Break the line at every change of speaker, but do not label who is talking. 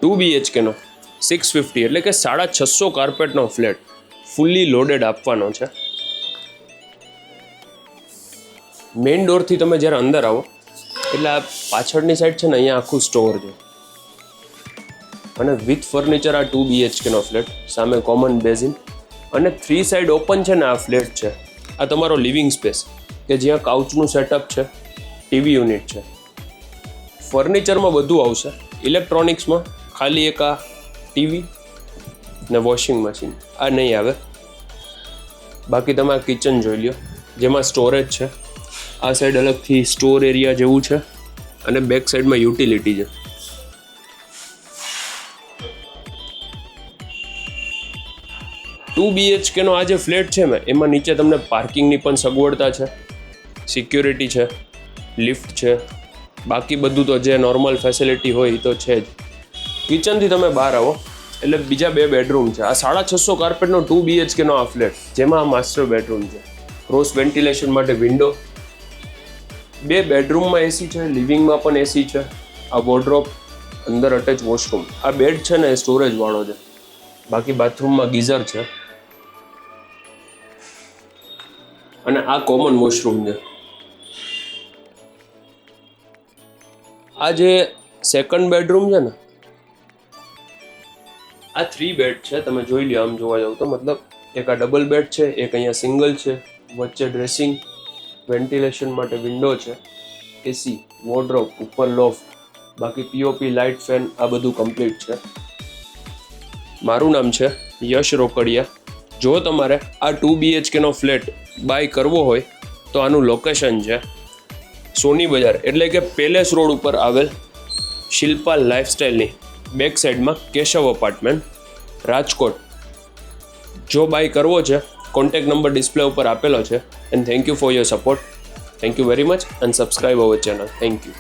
2 BHK નો 650 એટલે કે 650 કાર્પેટનો flat fully loaded આપવાનો છે. મેઇન ડોરથી તમે જ્યારે અંદર આવો એટલે આ પાછળની સાઈડ છે ને, અહીંયા આખું સ્ટોર છે અને વિથ ફર્નિચર આ 2 BHK નો ફ્લેટ. સામે કોમન બેઝિન અને 3 સાઈડ ઓપન છે ને આ ફ્લેટ છે. આ તમારો લિવિંગ સ્પેસ કે જ્યાં કાઉચનું સેટઅપ છે, ટીવી યુનિટ છે. ફર્નિચરમાં બધું આવશે. ઇલેક્ટ્રોનિક્સમાં ખાલી એક આ ટીવી ને વોશિંગ મશીન આ નહીં આવે. બાકી તમે આ કિચન જોઈ લ્યો જેમાં સ્ટોરેજ છે. આ સાઈડ અલગથી સ્ટોર એરિયા જેવું છે અને બેક સાઈડમાં યુટિલિટી છે. ટુ BHK નો આ જે ફ્લેટ છે ને, એમાં નીચે તમને પાર્કિંગની પણ સગવડતા છે, સિક્યોરિટી છે, લિફ્ટ છે. બાકી બધું તો જે નોર્મલ ફેસિલિટી હોય એ તો છે જ. કિચનથી તમે બહાર આવો એટલે બીજા 2 બેડરૂમ છે. આ 650 કાર્પેટનો 2 BHK નો આ ફ્લેટ, જેમાં આ માસ્ટર બેડરૂમ છે. ક્રોસ વેન્ટિલેશન માટે વિન્ડો, 2 બેડરૂમમાં એસી છે, લિવિંગમાં પણ એસી છે. આ વોર્ડરોબ, અંદર અટેચ વોશરૂમ. આ બેડ છે ને એ સ્ટોરેજ વાળો છે. બાકી બાથરૂમમાં ગીઝર છે અને આ કોમન વોશરૂમ છે. આ જે સેકન્ડ બેડરૂમ છે ને, આ 3 બેડ છે. તમે જોઈ લો આમ જોવા જાવ તો, મતલબ એક આ ડબલ બેડ છે, એક અહીંયા સિંગલ છે, વચ્ચે ડ્રેસિંગ, વેન્ટિલેશન માટે વિન્ડો છે, એસી, વોર્ડરોબ, ઉપર લોફ્ટ. બાકી પીઓપી, લાઇટ, ફેન આ બધું કમ્પ્લીટ છે. મારું નામ છે યશ રોકડિયા. જો તમારે આ 2 BHK નો ફ્લેટ બાય કરવો હોય તો આનું લોકેશન છે સોની બજાર, એટલે કે પેલેસ રોડ ઉપર આવેલ શિલ્પા લાઇફસ્ટાઇલની બેક સાઈડમાં કેશવ અપાર્ટમેન્ટ, રાજકોટ. જો બાય કરવો છે, કોન્ટેક્ટ નંબર ડિસ્પ્લે ઉપર આપેલો છે. And thank you for your support. Thank you very much and subscribe our channel. Thank you.